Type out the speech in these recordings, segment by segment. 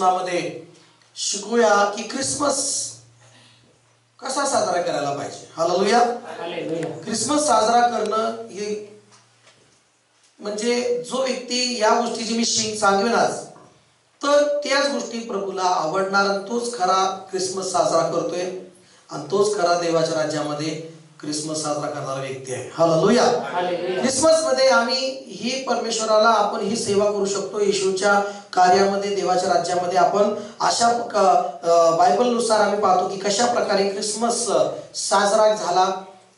वचनामध्ये शिकूया की ख्रिसमस कसा साजरा करायला पाहिजे. हालेलुया. ख्रिसमस साजरा करणं हे म्हणजे जो व्यक्ती या गोष्टीची मी सांगेन आज, तर त्याच गोष्टी प्रभूला आवडणार आणि तोच खरा ख्रिसमस साजरा करतोय आणि तोच खरा देवाच्या राज्यामध्ये ख्रिसमस साजरा करणारा व्यक्ती आहे. हालेलुया. ख्रिसमस मध्ये आम्ही ही परमेश्वराला आपण ही सेवा करू शकतो. येशूच्या कार्यामध्ये देवाच्या राज्यामध्ये आपण अशा बायबलनुसार आम्ही पाहतो की कशा प्रकारे ख्रिसमस साजरा झाला,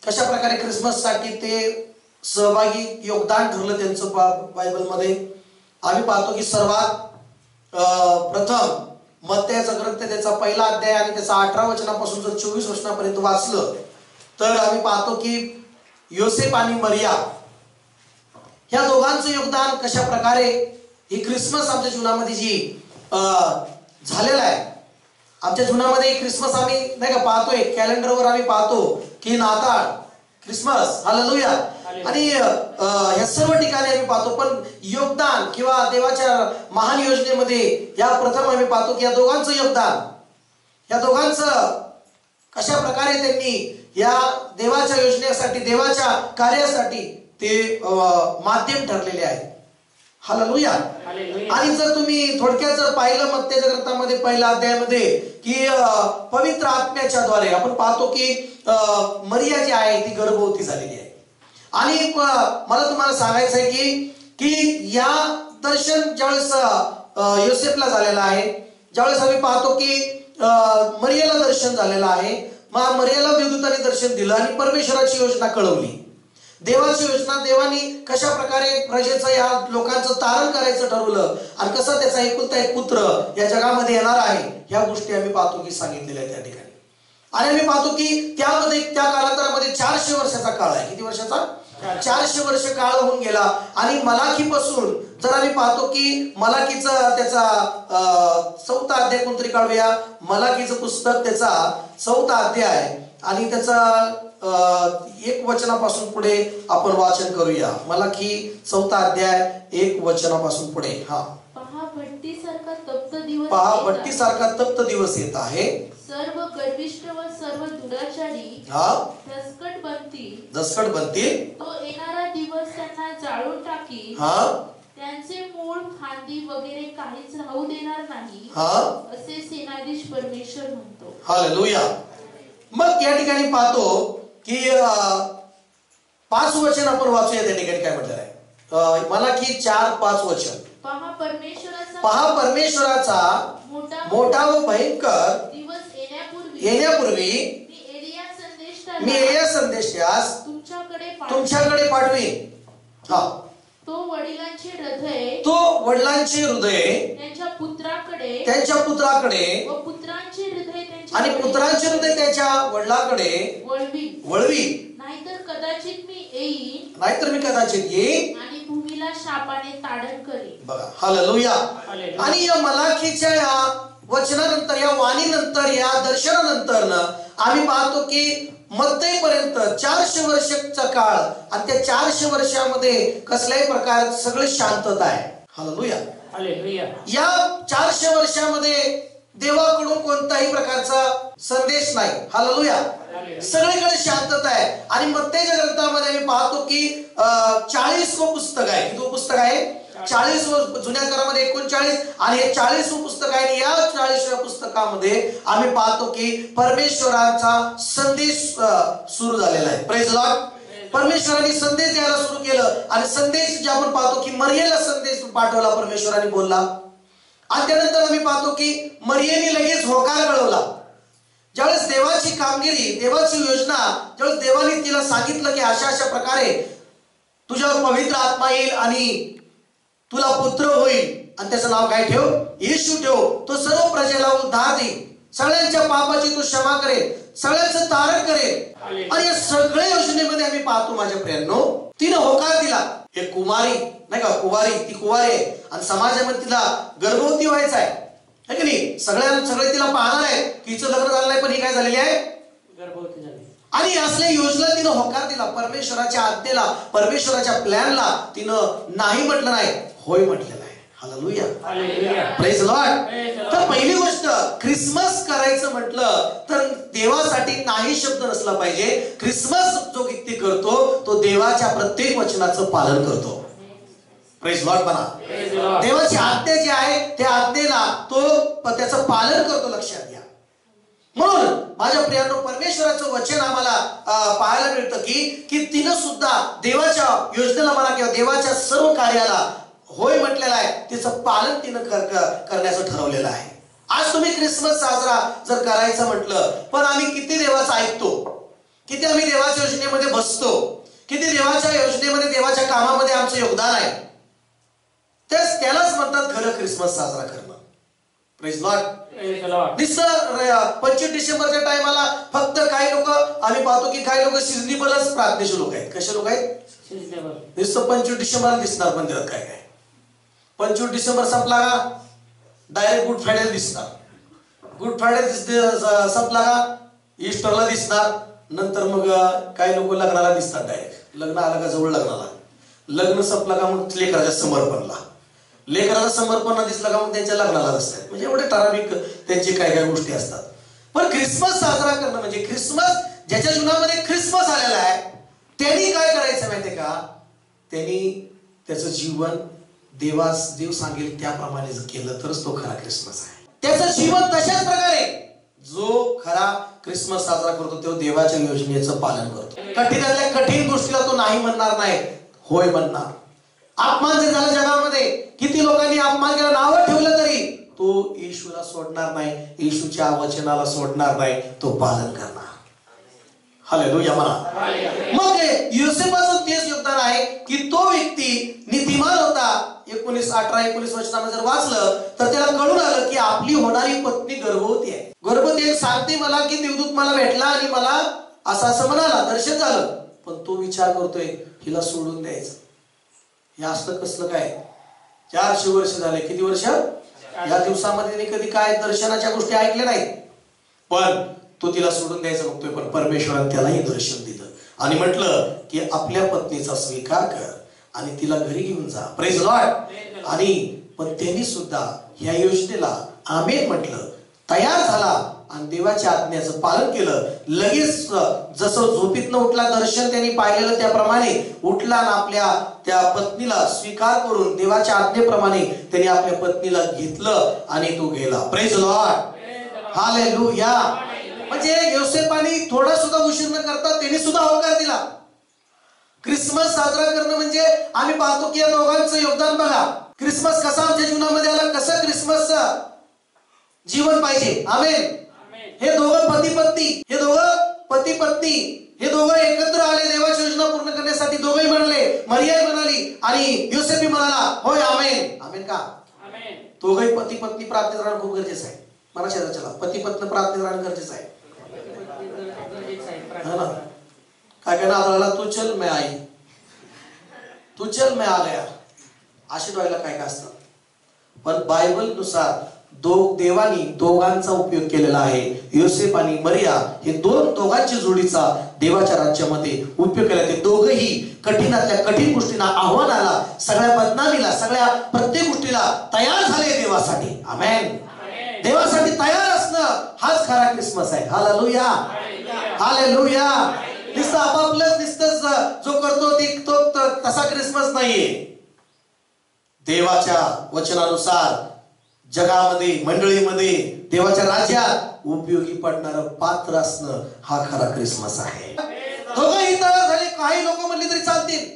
कशा प्रकारे ख्रिसमस साठी ते सहभागी योगदान ठरलं त्यांचं बायबलमध्ये. आम्ही पाहतो की सर्वात प्रथम मत्तयाचा ग्रंथ त्याचा पहिला अध्याय आणि त्याचा 18 वचनापासून जर 24 वचनापर्यंत वाचलं तर आम्ही पाहतो की योसेफ आणि मरिया ह्या दोघांचं योगदान कशा प्रकारे ही ख्रिसमस आमच्या जीवनामध्ये जी झालेला आहे. आमच्या जीवनामध्ये ख्रिसमस आम्ही नाही का पाहतोय, कॅलेंडरवर आम्ही पाहतो की नाताळ, ख्रिसमस, हालेलुया आणि ह्या सर्व ठिकाणी आम्ही पाहतो. पण योगदान किंवा देवाच्या महान योजनेमध्ये या प्रथम आम्ही पाहतो की या दोघांचं योगदान, या दोघांचं कशा प्रकारे त्यांनी या देवाच्या योजनेसाठी, देवाच्या कार्यासाठी ते माध्यम ठरलेले आहे. हालेलुया. आणि जर तुम्ही थोडक्यात जर पाहिलं मत्तयाच्या ग्रंथामध्ये पहिल्या अध्यायामध्ये की पवित्र आत्म्याच्या द्वारे आपण पाहतो की मरिया जी आहे ती गर्भवती झालेली आहे. आणि मला तुम्हाला सांगायचं आहे की या दर्शन ज्यावेळेस योसेफला झालेलं आहे, ज्यावेळेस आम्ही पाहतो की मरियाला दर्शन झालेलं आहे, मग मरियाला देवदूताने दर्शन दिलं आणि परमेश्वराची योजना कळवली. देवाची योजना, देवानी कशा प्रकारे प्रजेचं या लोकांचं तारण करायचं ठरवलं आणि कसा त्याचा एकुलता एक पुत्र या जगामध्ये येणार आहे, ह्या गोष्टी आम्ही पाहतो की सांगितलेल्या आहेत त्या ठिकाणी. आणि आम्ही पाहतो की त्यामध्ये त्या कालांतरामध्ये 400 वर्षाचा काळ आहे. किती वर्षाचा? 400 वर्ष काळ होऊन गेला. आणि मलाखीपासून जर आम्ही पाहतो की मलाखीचं त्याचा 4था अध्याय कोणतरी काढूया. मलाखीचं पुस्तक त्याचा 4था अध्याय आणि त्याचा 1 वचनापासून पुढे आपण वाचन करूया. मलाखी 4था अध्याय 1 वचनापासून पुढे. पहा भट्टीसारखा तप्त दिवस येत आहे. सर्व गर्विष्ठ व सर्व दुराचारी दसकट बनतील. तो येणारा दिवस त्यांना जाळून टाकी. त्यांचे मूळ, फांदी वगैरे काहीच राहू देणार नाही, असे सेनाधीश परमेश्वर म्हणतो. हालेलुया. मग या ठिकाणी पाहतो की 5 वचन आपण वाचूया. त्या ठिकाणी काय म्हटलेलं आहे? मलाखी 4:5 वचन. पहा परमेश्वराचा मोठा व भयंकर दिवस येण्यापूर्वी मी एलिया संदेशास तुमच्याकडे पाठवीन. तो वडिलांचे हृदय त्यांच्या पुत्राकडे व पुत्रांचे हृदय आणि पुत्रांचे हृदय त्याच्या वडिलांकडे वळवी. नाहीतर मी कदाचित येईन आणि भूमीला शापाने ताडण करेन. बघा. हालेलुया. आणि या मलाखीच्या या वचनानंतर, या वाणीनंतर, या दर्शनानंतर आम्ही पाहतो की मत्तयपर्यंत 400 वर्षाचा काळ आणि त्या 400 वर्षामध्ये कसल्याही प्रकार सगळे शांतता आहे. हालेलुया. या 400 वर्षामध्ये देवाकडून कोणताही प्रकारचा संदेश नाही. हालेलुया. सगळीकडे शांतता आहे. आणि मत्तयाच्या ग्रंथामध्ये आम्ही पाहतो की 40वं पुस्तक आहे. किती पुस्तक आहे? 40वं. जुन्या करारामध्ये 39 आणि हे 40वं पुस्तक आहे. या 40व्या पुस्तकामध्ये आम्ही पाहतो की परमेश्वराचा संदेश सुरू झालेला आहे. Praise Lord. परमेश्वराने संदेश द्यायला सुरू केलं आणि संदेश जे आपण पाहतो की मरियेला संदेश पाठवला, परमेश्वराने बोलला. आणि त्यानंतर आम्ही पाहतो की मरियेने लगेच होकार कळवला. ज्यावेळेस देवाची कामगिरी, देवाची योजना, ज्यावेळेस देवाने तिला सांगितलं की अशा अशा प्रकारे तुझ्यावर पवित्र आत्मा येईल आणि तुला पुत्र होईल आणि त्याचं नाव काय ठेव? येशू ठेव. तो सर्व प्रजेला उद्धार देईल, सगळ्यांच्या पापाची तो क्षमा करेल, सगळ्यांचं तारण करेल. आणि या सगळ्या योजनेमध्ये आम्ही पाहतो माझ्या प्रियांनो, तिनं होकार दिला. हे कुमारी नाही का, कुवारी, ती कुवारी आहे आणि समाजामध्ये तिला गर्भवती व्हायचं आहे की नाही. सगळे तिला पाहणार आहे की हिचं लग्न झालं नाही पण ही काय झालेली आहे? गर्भवती झाली. आणि असल्या योजना तिनं होकार दिला. परमेश्वराच्या आज्ञेला, परमेश्वराच्या प्लॅनला तिनं नाही म्हटलं नाही, होय म्हटलेलं आहे. Hallelujah, praise Lord. तर पहिली गोष्ट, ख्रिसमस करायचं म्हटलं तर देवासाठी नाही शब्द नसला पाहिजे. ख्रिसमस जो व्यक्ती करतो तो देवाच्या प्रत्येक वचनाचं पालन करतो. प्रेज लॉर्ड म्हणा. देवाची आज्ञा जी आहे त्या आज्ञेला तो त्याचं पालन करतो. लक्षात घ्या. म्हणून माझ्या प्रियांनो, परमेश्वराचं वचन आम्हाला पाहायला मिळतं की तिनं सुद्धा देवाच्या योजनेला म्हणा किंवा देवाच्या सर्व कार्याला होय म्हटलेलं आहे. तिचं पालन तिनं करण्याचं ठरवलेलं आहे. आज तुम्ही ख्रिसमस साजरा जर करायचं म्हटलं, पण आम्ही किती देवाचं ऐकतो, किती आम्ही देवाच्या योजनेमध्ये बसतो, किती देवाच्या योजनेमध्ये देवाच्या कामामध्ये आमचं योगदान आहे, तेच त्यालाच म्हणतात खरं ख्रिसमस साजरा करणं. Praise Lord. 25 डिसेंबरच्या टायमाला फक्त काही लोक आम्ही पाहतो की काही लोक सिजनेबलच प्रार्थनेचे लोक आहेत. कसे लोक आहेत? नुसतं 25 डिसेंबरला दिसणार मंदिरात काय काय. 25 डिसेंबर संपला का डायरेक्ट गुड फ्रायडे दिसणार. गुड फ्रायडे संपला का ईस्टरला दिसणार. नंतर मग काही लोक लग्नाला दिसतात. डायरेक्ट लग्न आलं का जवळ लग्नाला, लग्न संपला का मग लेकराच्या समर्पणला, लेकराला समर्पण दिसलं का मग त्यांच्या लग्नाला असतात. म्हणजे एवढे ठराविक त्यांची काय काय गोष्टी असतात. पण ख्रिसमस साजरा करणं म्हणजे ख्रिसमस ज्याच्या जीवनामध्ये ख्रिसमस आलेला आहे त्यांनी काय करायचं माहितीये का? त्यांनी त्याचं जीवन देव सांगेल त्याप्रमाणे केलं तरच तो खरा ख्रिसमस आहे. त्याचं जीवन तशाच प्रकारे जो खरा ख्रिसमस साजरा करतो तो देवाच्या योजनेचं पालन करतो. कठीणातल्या कठीण गोष्टीला तो नाही म्हणणार नाही, होय म्हणणार. अपमान जे झालं जगामध्ये, किती लोकांनी अपमान केला, नावं ठेवलं तरी तो येशूला सोडणार नाही, येशूच्या वचनाला सोडणार नाही, तो पालन करणार. हालेलुया म्हणा. मग योसेफाचं तेच योगदान आहे की तो व्यक्ती नीतिमान होता. 18-19 वचनामध्ये जर वाचलं तर त्याला कळून आलं की आपली होणारी पत्नी गर्भवती आहे. गर्भवती सांगते मला की देवदूत मला भेटला आणि मला असं म्हणाला, दर्शन झालं. पण तो विचार करतोय हिला सोडून द्यायचं. हे असलं कसलं काय? 400 वर्ष झाले. किती वर्ष? या दिवसामध्ये कधी काय दर्शनाच्या गोष्टी ऐकल्या नाहीत. पण तो तिला सोडून द्यायचं बघतोय. पण परमेश्वराने त्यालाही दर्शन दिलं आणि म्हटलं की आपल्या पत्नीचा स्वीकार कर आणि तिला घरी घेऊन जा. Praise Lord. आणि पण त्यांनी सुद्धा ह्या योजनेला आमेन म्हटलं, तयार झाला आणि देवाच्या आज्ञेचं पालन केलं. लगेच जसं झोपीतनं उठला, दर्शन त्यांनी पाहिलेलं त्याप्रमाणे उठला आणि आपल्या त्या पत्नीला स्वीकार करून देवाच्या आज्ञेप्रमाणे त्यांनी आपल्या पत्नीला घेतलं आणि तो गेला. Praise Lord. हालेलुया. म्हणजे योसेफाने थोडा सुद्धा उशीर न करता त्यांनी सुद्धा होकार दिला. ख्रिसमस साजरा करणं म्हणजे आम्ही पाहतो की या दोघांचं योगदान बघा. ख्रिसमस कसा आमच्या जीवनामध्ये आला, कसं ख्रिसमसचं जीवन पाहिजे. आमेन. हे दोघं पती पत्नी हे दोघं एकत्र आले देवाची योजना पूर्ण करण्यासाठी. दोघंही म्हणाले, मरिया म्हणाली आणि योसेफी म्हणाला होय. आमेन. आमेन का? दोघंही पती पत्नी प्रार्थनेत राहणं खूप गरजेचं आहे. मला शेजारच्याला पती पत्नी प्रार्थनेत राहणं गरजेचं आहे. काय काय ना, तू चल मैं आई, तू चल मैं आ गया, अशी डोळ्याला काय काय असतं. पण बायबल नुसार देवानी दोघांचा उपयोग केलेला आहे. योसेफ आणि मरिया हे दोघांच्या जोडीचा देवाच्या राज्यामध्ये उपयोग केला. ते दोघंही कठीणातल्या कठीण गोष्टींना, आव्हानाला, सगळ्या बदनामीला, सगळ्या प्रत्येक गोष्टीला तयार झाले देवासाठी. आमेन. देवासाठी तयार असणं हाच खरा ख्रिसमस आहे. हालेलुया. हालेलुया. नुसतं आपापलंच नुसतंच जो करतो तो तसा ख्रिसमस नाहीये. देवाच्या वचनानुसार जगामध्ये, मंडळीमध्ये, देवाच्या राज्यात उपयोगी पडणारं पात्र असणं हा खरा ख्रिसमस आहे. दोघंही तयार झाले. काही लोक म्हणले तरी चालतील,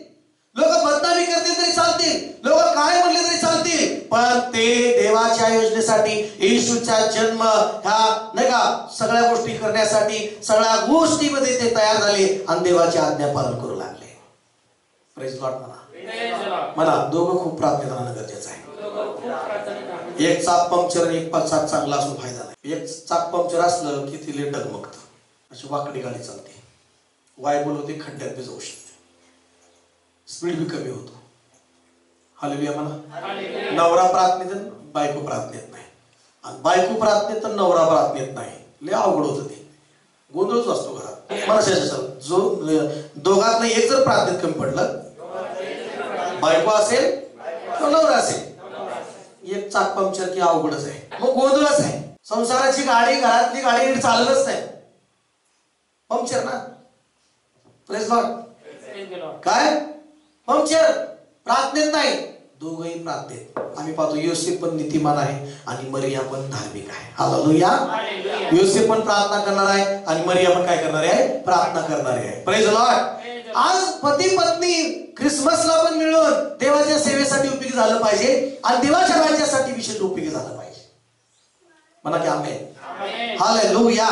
लोक बदनामी करतील तरी चालतील, लोक काय म्हणले तरी चालतील, पण ते देवाच्या योजनेसाठी, येशूचा जन्म ह्या नाही का सगळ्या गोष्टी करण्यासाठी, सगळ्या गोष्टीमध्ये ते तयार झाले आणि देवाची आज्ञा पालन करू लागले. प्रेज लॉर्ड म्हणा. म्हणा. दोघं खूप प्रार्थनेत राहणं गरजेचं आहे. एक चाक पंक्चर आणि एक चाक चांगला असून फायदा नाही. एक चाक पंक्चर असलं की ती डगमगतं, अशी वाकडी गाडी चालते, वायबल होते, खड्ड्यात बी जाऊ शकते, स्पीड बी कमी होतो. हालेलुया म्हणा. नवरा प्रार्थनेत बायको प्रार्थनेत नाही, आणि बायको प्रार्थनेत नवरा प्रार्थनेत नाही. लय अवघड होतं ते, गोंधळच असतो घरात. मला जो दोघांना एक जर प्रार्थनेत कमी पडलं, बायको असेल किंवा नवरा असेल, एक चाक पंक्चर की अवघडच आहे, मग गोंधळच आहे. संसाराची गाडी, घरातली गाडी नीट चालतच नाही, पंक्चर ना. Praise Lord. काय पंक्चर? प्रार्थनेत नाही, दोघही प्रार्थनेत. आम्ही पाहतो योसेफ पण नीतिमान आहे आणि मरिया पण धार्मिक आहे. हालेलुया. योसेफ पण प्रार्थना करणार आहे आणि मरिया पण काय करणार आहे? प्रार्थना करणार आहे. Praise Lord. आज पती पत्नी ख्रिसमसला पण मिळून देवाच्या सेवेसाठी उपयोगी झालं पाहिजे आणि देवाच्या राज्यासाठी विशेष उपयोगी झालं पाहिजे. म्हणा की आमेन. हालेलुया.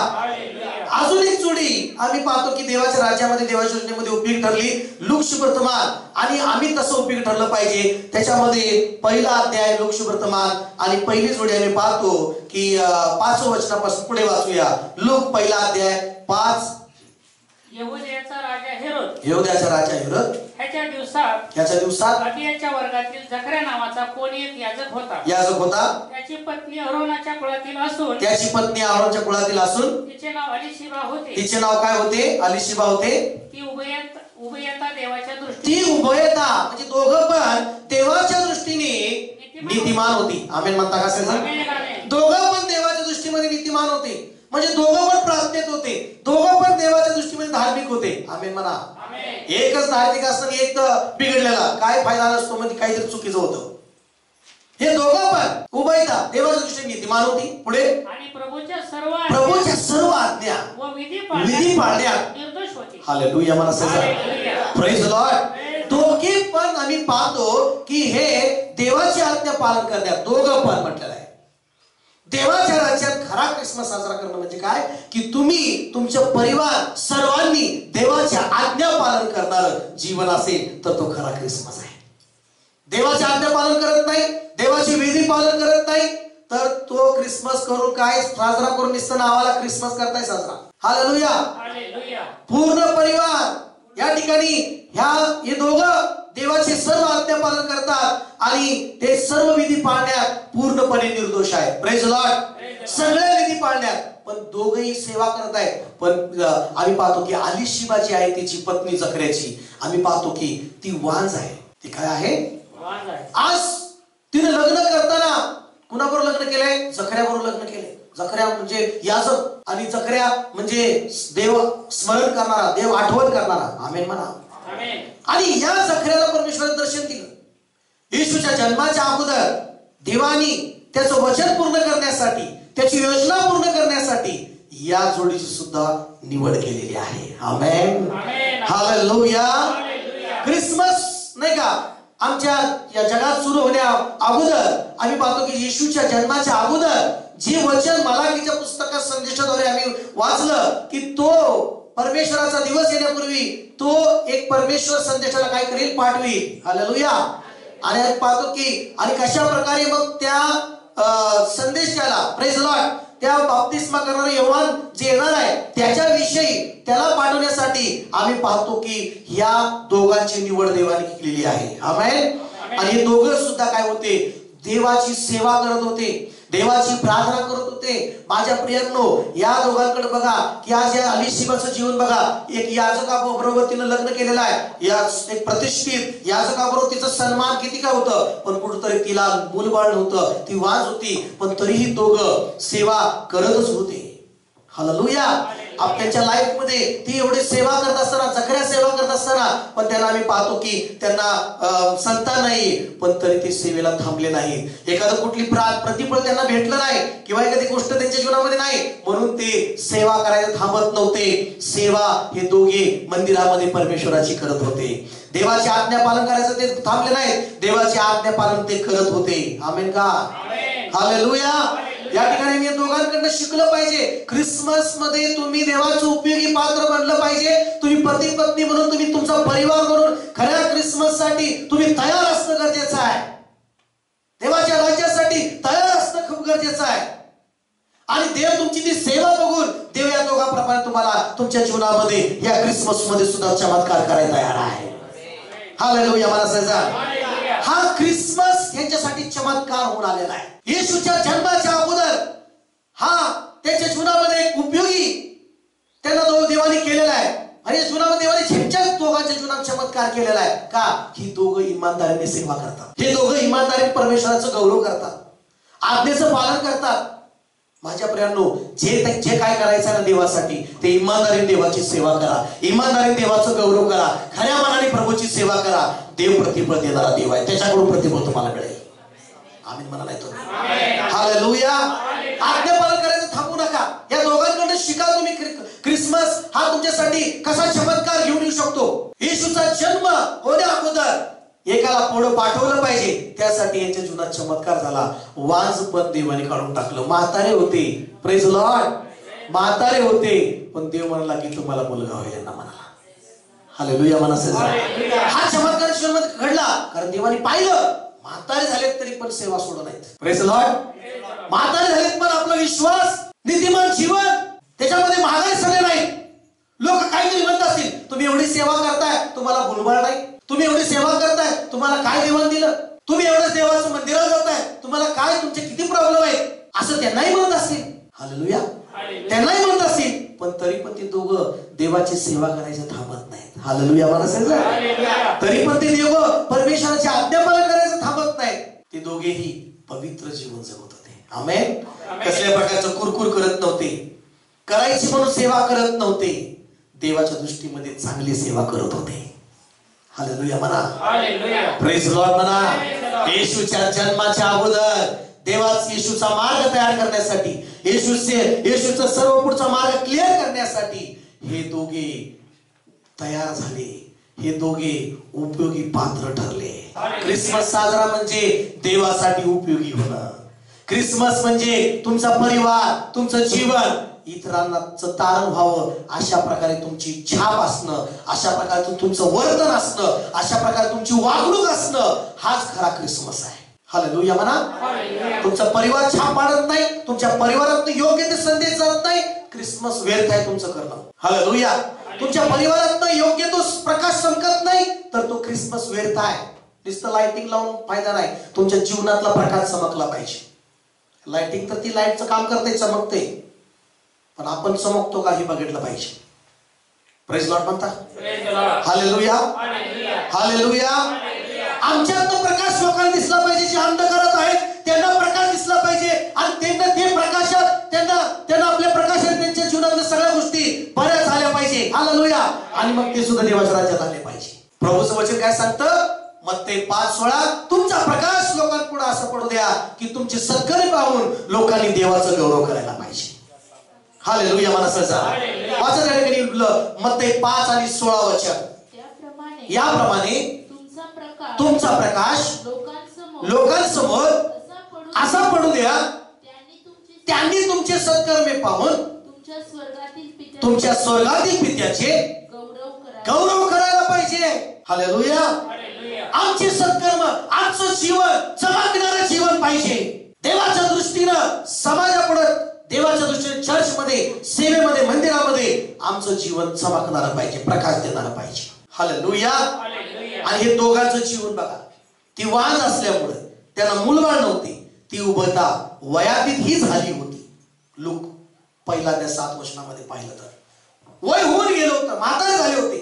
अजून एक जोडी आम्ही पाहतो की देवाच्या राज्यामध्ये, देवाच्या योजनेमध्ये उपयोगी ठरली, लूक शुभवर्तमान. आणि आम्ही तसं उपयोगी ठरलं पाहिजे. त्याच्यामध्ये पहिला अध्याय लूक शुभवर्तमान आणि पहिली जोडी आम्ही पाहतो की 5व्या वचनापासून पुढे वाचूया. लूक पहिला अध्याय 5. यहूद्याचा राजा हेरोद ह्याच्या दिवसात अबियाच्या वर्गातील जकर्या नावाचा कोणी एक याजक होता. त्याची पत्नी अरोनाच्या कुळातील असून तिचे नाव अलिशिबा होते. अलिशिबा होते. ती उभयता देवाच्या दृष्टीने, म्हणजे दोघं पण देवाच्या दृष्टीने नीतिमान होती. आमेन म्हणता का सगळं? दोघं पण देवाच्या दृष्टीमध्ये नीतिमान होते, म्हणजे दोघं पण प्रार्थनेत होते, दोघं पण देवाच्या दृष्टीमध्ये धार्मिक होते. आमेन म्हणा. एकच धार्मिक असताना एक बिघडलेला काय फायदा नसतो, म्हणजे काहीतरी चुकीचं होतं. हे दोघं पण उभयता देवाच्या दृष्टीने नीतिमान होती. पुढे आणि प्रभूच्या सर्व आज्ञा व विधी पाळण्यात निर्दोष होते. हालेलुया. मला सगळं प्रेज लॉर्ड. दोघे पण आम्ही पाहतो की हे देवाची आज्ञा पालन करण्यात दोघं पण म्हटलेलं आहे. देवाच्या राज्यात खरा ख्रिसमस साजरा करणं म्हणजे काय की तुम्ही तुमच्या परिवार सर्वांनी देवाच्या आज्ञा पालन करणार जीवन असेल तर तो खरा ख्रिसमस आहे. देवाच्या आज्ञा पालन करत नाही, देवाची विधी पालन करत नाही, तर तो ख्रिसमस करून काय साजरा करून नुसतं नावाला ख्रिसमस करताय साजरा. हालेलुया. पूर्ण परिवार या ठिकाणी हे दोघं देवाचे सर्व आज्ञा पालन करतात आणि ते सर्व विधी पाळण्यात पूर्णपणे निर्दोष आहेत. Praise Lord. सगळे विधी पाळण्यात, पण दोघही सेवा करत आहेत. पण आम्ही पाहतो की अलिशिबा जी आहे तिची पत्नी जकर्याची, आम्ही पाहतो की ती वांज आहे. ती काय आहे? आज तिने लग्न करताना कुणाबरोबर लग्न केलंय? जकर्याबरोबर लग्न केलंय. जकर्या म्हणजे याजक आणि जकर्या म्हणजे देव स्मरण करणारा, देव आठवण करणारा. आमेन म्हणा. आणि या जकर्याला परमेश्वराने दर्शन दिलं. येशूच्या जन्माच्या अगोदर देवानी त्याचं वचन पूर्ण करण्यासाठी, त्याची योजना पूर्ण करण्यासाठी या जोडीची सुद्धा निवड केलेली आहे. आमेन. हालेलुया. ख्रिसमस नाही का आमच्या या जगात सुरू होण्या अगोदर आम्ही पाहतो की येशूच्या जन्माच्या अगोदर जे वचन मलाकीच्या पुस्तकात संदेशाद्वारे आम्ही वाचलं की तो परमेश्वराचा दिवस येण्यापूर्वी तो एक परमेश्वर संदेशाला काय करेल? पाठवी. हालेलुया. आणि पाहतो की आणि कशा प्रकारे मग त्या संदेशाला प्रेज लॉर्ड त्या बाप्तिस्मा करणारे योहान जे येणार आहे त्याच्याविषयी त्याला पाठवण्यासाठी आम्ही पाहतो की या दोघांची निवड देवाने केलेली आहे. आमेन. आणि हे दोघं सुद्धा काय होते? देवाची सेवा करत होते, देवाची प्रार्थना करत होते. माझ्या प्रियांनो, या दोघांकडे बघा की आज या अलिशिबाचं जीवन बघा. एक याजकाबरोबर तिनं लग्न केलेलं आहे, या एक प्रतिष्ठित याजकाबरोबर तिचं सन्मान किती काय होतं, पण कुठंतरी तिला मूलबाळ नव्हतं, ती वाज होती, पण तरीही दोघं सेवा करतच होते. हालेलुया. आपल्याच्या लाईफ मध्ये ती एवढी सेवा करत असताना, जकर्या सेवा करत असताना, पण त्यांना आम्ही पाहतो की त्यांना संतान नाही, पण तरी ते सेवेला थांबले नाही. एखादं कुठली प्रतिफळ त्यांना भेटलं नाही किंवा एखादी गोष्ट त्यांच्या जीवनामध्ये नाही म्हणून ते सेवा करायला थांबत नव्हते. सेवा हे दोघे मंदिरामध्ये परमेश्वराची करत होते. देवाची आज्ञा पालन करायचं ते थांबले नाही, देवाची आज्ञा पालन ते करत होते. आमेन का? हालेलुया. या ठिकाणी मी दोघांकडनं शिकलं पाहिजे. ख्रिसमस मध्ये तुम्ही देवाचं उपयोगी पात्र बनलं पाहिजे. तुम्ही पती पत्नी म्हणून, तुम्ही तुमचा परिवार म्हणून खऱ्या ख्रिसमस साठी तुम्ही तयार असणं गरजेचं आहे. देवाच्या राज्यासाठी तयार असणं खूप गरजेचं आहे. आणि देव तुमची ती सेवा बघून देव या दोघांप्रमाणे तुम्हाला तुमच्या जीवनामध्ये या ख्रिसमस मध्ये सुद्धा चमत्कार करायला तयार आहे. हालेलुया. मला सांगा, हा ख्रिसमस यांच्यासाठी चमत्कार होऊन आलेला आहे. येशूच्या जन्माच्या अगोदर हा त्यांच्या जीवनामध्ये एक उपयोगी त्यांना देवाने केलेला आहे. आणि या जीवनामध्ये देवाने झेंच्याच दोघांच्या जीवनात चमत्कार केलेला आहे. का? ही दोघं इमानदारीने सेवा करतात, हे दोघं इमानदारीने परमेश्वराचं गौरव करतात. आज्ञेचं पालन करतात. माझ्या प्रियांनो, जे काय करायचं ना देवासाठी, ते इमानदारीने देवाची सेवा करा, इमानदारीने देवाचं गौरव करा, खऱ्या मनाने प्रभूची सेवा करा. देव प्रतिफळ देणारा देव आहे, त्याच्याकडून प्रतिफळ तुम्हाला मिळेल. आमीन म्हणा नाही तुम्ही. हालेलुया. आज्ञा पालन करायचं थांबू नका. या दोघांकडून शिका तुम्ही. ख्रिसमस हा तुमच्यासाठी कसा चमत्कार घेऊन येऊ शकतो. येशूचा जन्म होण्या अगोदर एकाला पुढं पाठवलं पाहिजे, त्यासाठी यांच्या जीवनात चमत्कार झाला. वांज पण देवाने काढून टाकलं. म्हातारे होते, प्रेज लॉर्ड, म्हातारे होते, पण देव म्हणला की तुम्हाला मुलगा होईल यांना म्हणाला. हालेलुया म्हणा. हा चमत्कार जीवनामध्ये घडला कारण देवाने पाहिलं म्हातारे झालेत तरी पण सेवा सोडत नाहीत. Praise Lord. म्हातारे झालेत पण आपला विश्वास, नीतिमान जीवन त्याच्यामध्ये महागाई सगळे नाही. लोक काहीतरी म्हणत असतील, तुम्ही एवढी सेवा करताय तुम्हाला भुलभाळ नाही, तुम्ही एवढी सेवा करताय तुम्हाला काय देवाण दिलं, तुम्ही एवढं देवाचं मंदिरात जाताय तुम्हाला काय, तुमचे किती प्रॉब्लेम आहेत, असं त्यांनाही म्हणत असतील. हालेलुया. त्यांनाही म्हणत असतील, पण तरी पण ते दोघं देवाची सेवा करायचं थांबत नाहीत. हालेलुया म्हणा. तरी पण ते दोघं परमेश्वराची आज्ञा पालन करायचं थांबत नाहीत. ते दोघेही पवित्र जीवन जगत होते. आमेन. कसल्या प्रकारचं कुरकुर करत नव्हते, करायची म्हणून सेवा करत नव्हते, देवाच्या दृष्टीमध्ये चांगली सेवा करत होते. हालेलुया म्हणा. प्रेज लॉर्ड म्हणा. येशूच्या जन्माच्या अगोदर देवाच येशूचा मार्ग तयार करण्यासाठी, येशूचा सर्व पुढचा मार्ग क्लिअर करण्यासाठी हे दोघे तयार झाले. हे दोघे उपयोगी पात्र ठरले. ख्रिसमस साजरा म्हणजे देवासाठी उपयोगी होणं. ख्रिसमस म्हणजे तुमचा परिवार, तुमचं जीवन इतरांना तारण व्हावं, अशा प्रकारे तुमची छाप असणं, अशा प्रकारचं तुमचं वर्तन असणं, अशा प्रकारे तुमची वागणूक असणं, हाच खरा ख्रिसमस आहे. हालेलुया म्हणा. तुमचा परिवार छाप पाडत नाही, तुमच्या परिवारात योग्य ते संदेश जात नाही, ख्रिसमस व्यर्थ आहे तुमचं करणं. हालेलुया. तुमच्या परिवारात योग्य तो प्रकाश चमकत नाही तर तो ख्रिसमस व्यर्थ आहे. नुसतं लाइटिंग लावून फायदा नाही, तुमच्या जीवनातला प्रकाश चमकला पाहिजे. लाइटिंग तर ती लाईटचं काम करते, चमकते, पण आपण चमकतो का हे बघितलं पाहिजे. प्रेज लॉर्ड म्हणता. हालेलुया. हालेलुया. आमच्यात तो प्रकाश लोकांना दिसला पाहिजे. जे अंधकारात आहेत त्यांना प्रकाश दिसला पाहिजे आणि त्यांना ते प्रकाशात त्यांना आपल्या प्रकाशात त्यांच्या जीवनातल्या सगळ्या गोष्टी बऱ्या झाल्या पाहिजे. हालेलुया. आणि मग ते सुद्धा देवाच्या राज्यात आले पाहिजे. प्रभूचं वचन काय सांगतं? मत्ते 5:16, तुमचा प्रकाश लोकांपुढे असं पडू द्या की तुमचे सत्कर्म पाहून लोकांनी देवाचा गौरव करायला पाहिजे. हालेलुया म्हणा. सहसा मत्ते 5 आणि 16 वचन. याप्रमाणे तुमचा प्रकाश लोकांसमोर असा पडू द्या त्यांनी तुमचे सत्कर्मे पाहून तुमच्या स्वर्गातील पित्याचे गौरव करायला पाहिजे. हालेलुया. आमचे सत्कर्म, आमचं जीवन चमकणारं जीवन पाहिजे. देवाच्या दृष्टीनं, समाजापुढे, देवाच्या दृष्टीने, चर्चमध्ये, सेवेमध्ये, मंदिरामध्ये आमचं जीवन चमकणारं पाहिजे, प्रकाश देणारं पाहिजे. हालेलुया. आणि हे दोघांचं जीवन बघा. ती वांज असल्यामुळे त्यांना मुलबाळ नव्हते, ती उभता वयातीत ही झाली होती. लूक पहिला त्या 7 वचनामध्ये पाहिलं तर वय होऊन गेलं होतं, म्हातारे झाले होते.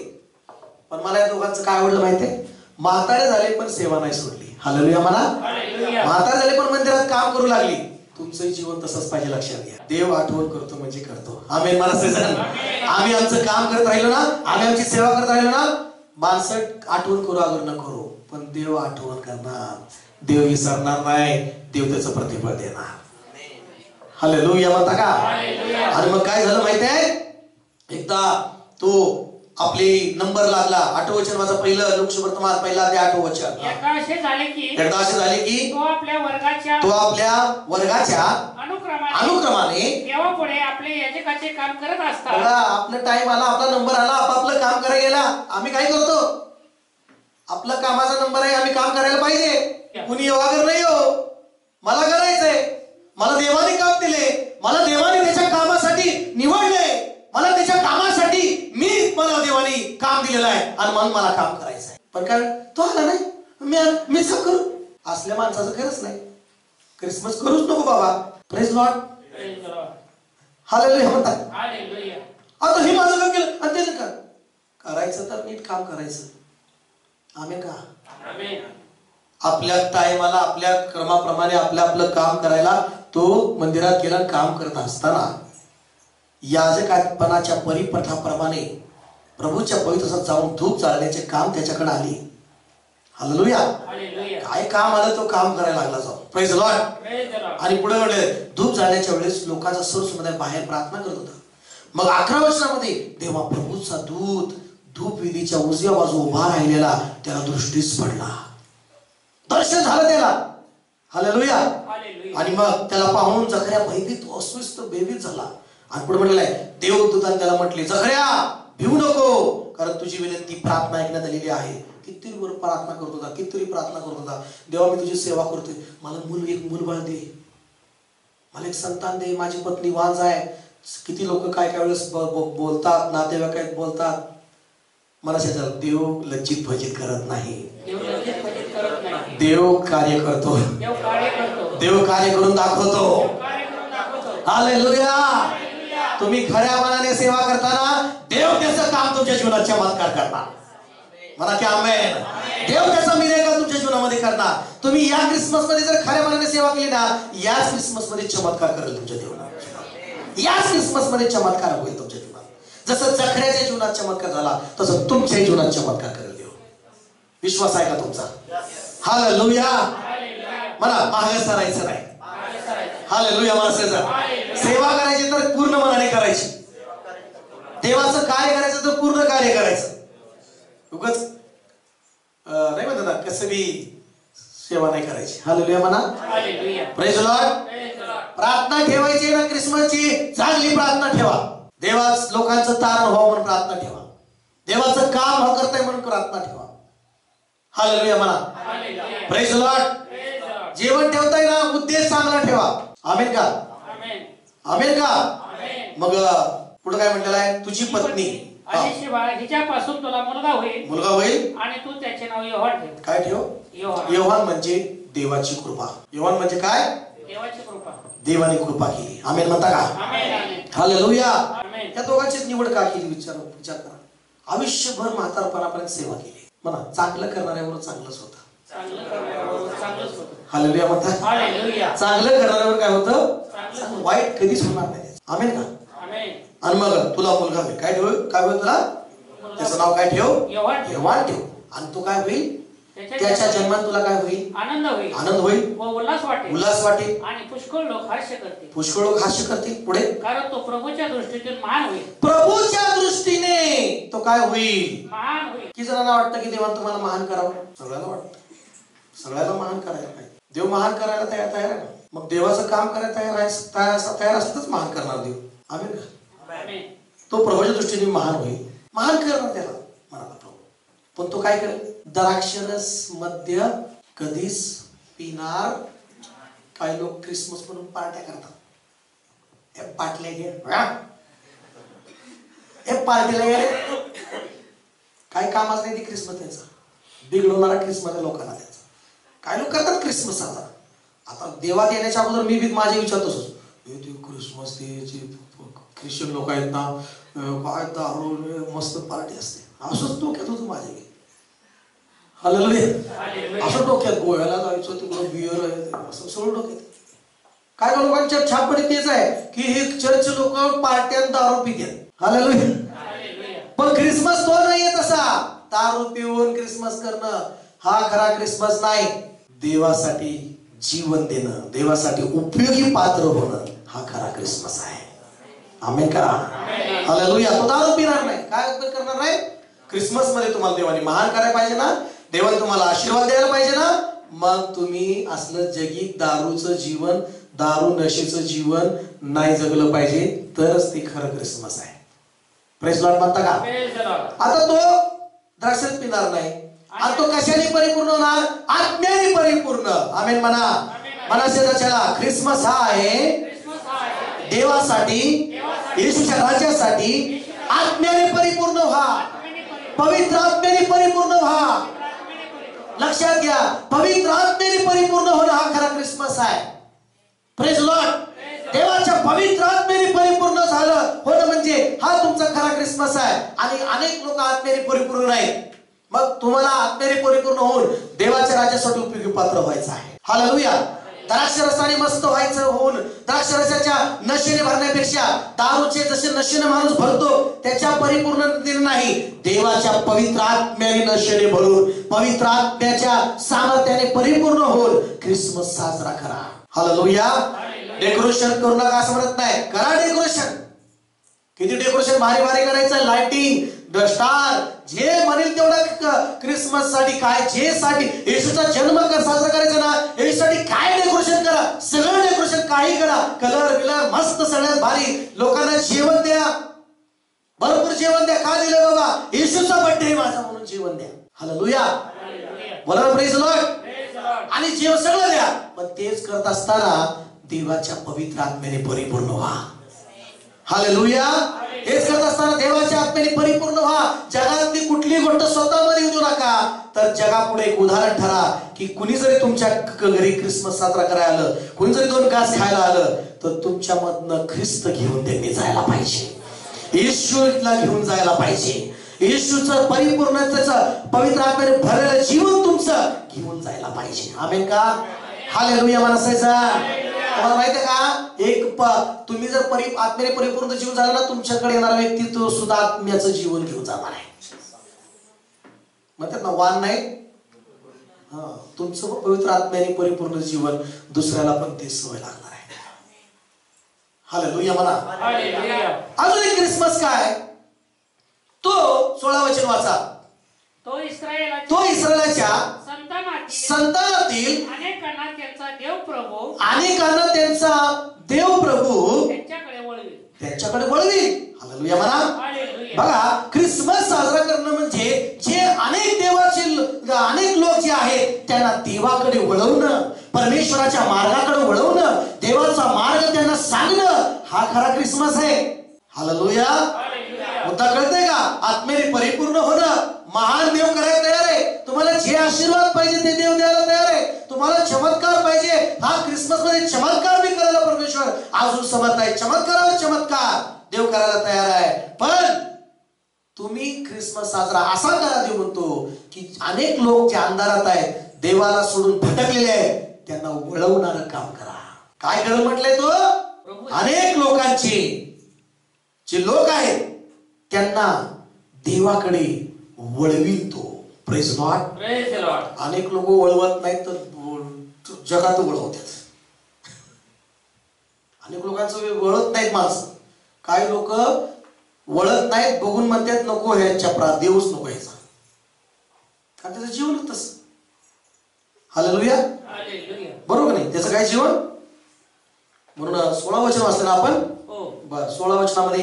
पण मला या दोघांचं काय आवडलं माहितीये? म्हातारे झाले पण सेवा नाही सोडली. हालेलुया म्हणा. म्हातारे झाले पण मंदिरात काम करू लागली. तुमचं जीवन तसंच पाहिजे. लक्षात घ्या. देव आठवण करतो म्हणजे करतो. आमेन म्हणा. आम्ही आमचं काम करत राहिलो ना, आम्ही आमची सेवा करत राहिलो ना, माणसं आठवण करू अगर न करू, पण देव आठवण करणार. देव विसरणार नाही, देव त्याचं प्रतिफळ देणार. हालेलुया म्हणता का? आणि मग काय झालं माहितीये? एकदा तो आपली नंबर लागला. 8 वचन माझं पहिलं लोक वर्तमान पहिला ते 8 वचन. एकदा असे झाले की तो आपल्या वर्गाच्या अनुक्रमाने देवापुढे आपले याजकाचे काम करत असतात. आपला टाइम आला, आपला नंबर आला, आपापलं काम करायला गेला. आम्ही काय करतो? आपला कामाचा नंबर आहे, आम्ही काम करायला पाहिजे. कुणी वागर नाही हो, मला करायचंय, मला देवाने काम दिले, मला देवाने त्याच्या कामासाठी निवडले, मला त्याच्या कामासाठी मला देवाने काम दिलेलं आहे आणि म्हणून मला काम करायचं आहे. पण काय तो आला नाही, मी सब करू. असल्या माणसाचं खरंच नाही. ख्रिसमस करूच नको बाबा. Praise Lord. हालेलुया म्हणतात. आता हे माझं काम केलं आणि ते करायचं तर नीट काम करायचं. आमेन का? आपल्या टायमाला आपल्या क्रमाप्रमाणे आपलं काम करायला तो मंदिरात गेला. काम करत असताना याजकपणाच्या परिपथाप्रमाणे प्रभूच्या पवित्रस्थानात जाऊन धूप जाळण्याचे काम त्याच्याकडे आले. हालेलुया. काय काम आलं तो काम करायला लागला जाऊ. Praise the Lord. आणि पुढे म्हणले धूप जाळण्याच्या वेळेस लोकांचा सर्व समुदाय बाहेर प्रार्थना करत होता. मग 11 वर्षामध्ये तेव्हा प्रभूचा दूत धूप विधीच्या उजव्या बाजू उभा राहिलेला त्याला दृष्टीस पडला. दर्शन झालं त्याला. हालेलुया. आणि मग त्याला पाहून जखऱ्या भयभीत अस्वस्थ बेभीत झाला. आणि पुढे म्हटलंय देवदूताने त्याला म्हटले जखऱ्या भिवू नको, कारण तुझी विनंती प्रार्थना ऐकण्यात आलेली आहे. किती वर प्रार्थना करत होता, कितीतरी प्रार्थना करत होता. देवा मी तुझी सेवा करतोय, मला एक मूलबाळ दे, मला एक संतान दे, माझी पत्नी वांज आहे. किती लोक काय काय वेळेस बोलतात, नातेवाईक बोलतात. मला शेजारी देव लज्जित फजित करत नाही. देव कार्य करतो. देव कार्य करून दाखवतो. हालेलुया. तुम्ही खऱ्या मनाने सेवा करताना देव त्याचं काम तुमच्या जीवनात चमत्कार करणार. म्हणा की आमेन. देव त्याचा मिरेकल तुमच्या जीवनामध्ये करणार. तुम्ही या क्रिसमस मध्ये जर खऱ्या मनाने सेवा केली ना, याच क्रिसमस मध्ये चमत्कार करेल तुमच्या जीवनात. याच क्रिसमस मध्ये चमत्कार होईल तुमच्या जीवनात. जसं जखऱ्याच्या जीवनात चमत्कार झाला तसं तुमच्या जीवनात चमत्कार करेल देव. विश्वास आहे का तुमचा? हालेलुया. मला मागे सरायचं नाही. हालेलुया. मला सेवा करायची तर पूर्ण मनाने करायची. देवाचं कार्य करायचं तर पूर्ण कार्य करायचं. उगाच नाही म्हणतात ना कसं बी सेवा नाही करायची. हालेलुया म्हणा. Praise the Lord. प्रार्थना ठेवायची ना क्रिसमसची, चांगली प्रार्थना ठेवा. देवाच लोकांचं तारण व्हावं म्हणून प्रार्थना ठेवा. देवाचं काम हो करताय म्हणून प्रार्थना ठेवा. हालेलुया म्हणा. Praise the Lord. जेवण ठेवताय ना उद्देश चांगला ठेवा. आमेन का? आमेन का? मग पुढे काय म्हटलेलं आहे? तुझी पत्नी हिच्यापासून तुला मुलगा होईल आणि तू त्याचे नाव योहान ठेव. काय ठेव? योहान म्हणजे देवाची कृपा. योहान म्हणजे काय? देवाची कृपा. देवाने कृपा केली. आमेन म्हणता का? हालेलुया. या दोघांचीच निवड का केली? विचार करा. आयुष्यभर म्हातारपणापर्यंत सेवा केली. म्हणा चांगलं करणाऱ्यावर चांगलंच होतं. हालेलुया म्हणता. चांगलं करणाऱ्यावर काय होतं? वाईट कधीच होणार नाही. आमेन का? आणि मग तुला मुलगा होईल. काय ठेव? काय होईल तुला? त्याचं नाव काय ठेव? योहान ठेव. आणि तो काय होईल? त्याच्या जन्मात तुला काय होईल? आनंद होईल. उल्हास वाटेल. आणि पुष्कळ लोक हास्य करतील. पुष्कळ लोक हास्य करतील. पुढे कारण तो प्रभूच्या दृष्टीने महान होईल. प्रभूच्या दृष्टीने तो काय होईल? महान होईल. किती जणांना वाटतं की देवाने तुम्हाला महान करावं? सगळ्याला वाटतं. सगळ्याला महान करायला पाहिजे. देव महान करायला तयार आहे ना. मग देवाचं काम करायला तयार असतच महान करणार देव. आमेन का? तो प्रभूच्या दृष्टीने महान होईल. महान करणार त्याला म्हणाला प्रभू. पण तो काय करेल? द्राक्षरस मद्य कधीच पिणार. काही लोक क्रिसमस म्हणून पार्ट्या करतात. पाटल्या घे, पार्टीला गे. काही कामच नाही ती क्रिसमस. त्यांचा बिघडवणारा क्रिसमस लोकांना त्यांचा. काही लोक करतात क्रिसमस साजरा. आता देवात येण्याच्या अगोदर मी बी माझे विचार तसंच. क्रिसमस ख्रिश्चन लोक आहेत ना, काय दारू मस्त पार्टी असते असंच डोक्यात होतं माझ्या. हालेलुया. असं डोक्यात गोव्याला जायचं, तिकडं बियर आहे, असं सगळं डोक्यात. काय लोकांच्या छापडी तेच आहे की हे चर्च लोक पार्ट्या दारू पितात. हालेलुया. पण क्रिसमस तो नाहीये तसा. दारू पिऊन क्रिसमस करणं हा खरा क्रिसमस नाही. देवासाठी जीवन देणं, देवासाठी उपयोगी पात्र होणं हा खरा क्रिसमस आहे. आमेन करा. हालेलुया. तो दारू पिणार नाही. काय उपयोग करणार नाही? क्रिसमस मध्ये तुम्हाला देवाने महान करायला पाहिजे ना, देवाने तुम्हाला आशीर्वाद द्यायला पाहिजे ना. मग तुम्ही असलं जगी दारूचं जीवन, दारू नशेचं जीवन नाही जगलं पाहिजे, तरच ते खरं क्रिसमस आहे. प्रेज लॉर्ड म्हणता का? आता तो द्राक्षात पिणार नाही. आणि तो कशाने परिपूर्ण होणार? आत्म्याने परिपूर्ण. आमेन म्हणा. मनाच्या क्रिसमस हा आहे देवासाठी, येशूच्या राज्यासाठी. आत्म्याने परिपूर्ण व्हा, पवित्र आत्म्याने परिपूर्ण व्हा. लक्षात घ्या, पवित्र आत्म्याने परिपूर्ण होणं हा खरा क्रिसमस आहे. Praise Lord. देवाच्या पवित्र आत्म्याने परिपूर्ण झालं होणं म्हणजे हा तुमचा खरा क्रिसमस आहे. आणि अनेक लोक आत्म्याने परिपूर्ण नाहीत. मग तुम्हाला आत्म्याने परिपूर्ण होऊन देवाच्या राज्यासाठी उपयोगी पात्र व्हायचं आहे. हालेलुया. द्राक्षरसाने मस्त व्हायचं होऊन द्राक्षरसाच्या नशेने भरण्यापेक्षा दारूचे जसे नशेने माणूस भरतो त्याच्या परिपूर्णतेने नाही, देवाच्या पवित्र आत्म्याने नशेने भरून पवित्र आत्म्याच्या सामर्थ्याने परिपूर्ण होऊन ख्रिसमस साजरा करा. हालेलुया. डेकोरेशन करू नका असं म्हणत नाही, करा डेकोरेशन. किती डेकोरेशन भारी भारी करायचं, लाइटिंग, स्टार, जे म्हणेल तेवढं क्रिसमस साठी काय, जे साठी येशूचा जन्म साजरा करायचा ना, येशूसाठी काय डेकोरेशन करा, सगळं डेकोरेशन काही करा, कलर बिलर मस्त, सगळ्यात भारी. लोकांना जेवण द्या, भरपूर जेवण द्या. का दिलं बाबा? येशूचा बर्थडे आहे माझा म्हणून जेवण द्या. हालेलुया. बोला प्रेज लॉर्ड. आणि जेवण सगळं द्या. पण तेच करत असताना देवाच्या पवित्र आत्म्याने परिपूर्ण व्हा. हालेलुया. हेच करत असताना देवाच्या आत्म्याने परिपूर्ण व्हा. जगातली कुठली गोष्ट स्वतःमध्ये येऊ नका, तर जगापुढे एक उदाहरण ठरा की कुणी जरी तुमच्या घरी क्रिसमस साजरा करायला आलं, कुणी जरी 2 घास खायला आलं, तर तुमच्यामधनं ख्रिस्त घेऊन त्यांनी जायला पाहिजे, येशूला घेऊन जायला पाहिजे. येशूचं परिपूर्ण त्याचं पवित्र आत्म्याने भरलेलं जीवन तुमचं घेऊन जायला पाहिजे. आमेन का? हालेलुया म्हणायचं. तुम्हाला माहिती आहे का, तुम्ही जर आत्म्याने परिपूर्ण जीवन झालं ना, तुमच्याकडे येणारा व्यक्ती तो सुद्धा आत्म्याचं जीवन घेऊन जाणार आहे. म्हणतात ना, वान नाही, तुमचं पवित्र आत्म्याने परिपूर्ण जीवन दुसऱ्याला पण ते सवय लागणार आहे. हालेलुया म्हणा. अजून एक क्रिसमस काय, तो 16 वचन वाचा. तो इस्रायलाच्या संतानातील अनेकांना त्यांचा देव प्रभू त्यांच्याकडे वळवेल. हालेलुया म्हणा. बघा, क्रिसमस साजरा करणं म्हणजे जे अनेक लोक जे आहेत त्यांना देवाकडे वळवणं, परमेश्वराच्या मार्गाकडे वळवणं, देवाचा मार्ग त्यांना सांगणं, हा खरा क्रिसमस आहे. हालेलुया. मुद्दा कळतंय का? आत्म्याने परिपूर्ण होणं, महान देव करायला तयार आहे. तुम्हाला जे आशीर्वाद पाहिजे ते देव द्यायला तयार आहे. तुम्हाला चमत्कार पाहिजे, हा क्रिसमस मध्ये चमत्कार बी करायला परमेश्वर अजून समर्थ आहे. चमत्कारावर चमत्कार देव करायला तयार आहे. पण तुम्ही क्रिसमस साजरा असा करा, देव म्हणतो की अनेक लोक जे अंधारात आहेत, देवाला सोडून भटकलेले आहेत, त्यांना वळवणारं काम करा. काय करा म्हटलंय तो? अनेक लोकांचे जे लोक आहेत त्यांना देवाकडे वळविल तो. Praise Lord. अनेक लोक वळवत नाहीत तर जगात वळवतात. अनेक लोकांचं वळत नाहीत माणसं. काही लोक वळत नाहीत, बघून म्हणतात नको ह्याच्या देवच नको ह्याचा, कारण त्याचं जीवन तसं. हालेलुया. बरोबर नाही त्याचं काय जीवन. म्हणून 16 वचन वाचलं आपण. 16 वचनामध्ये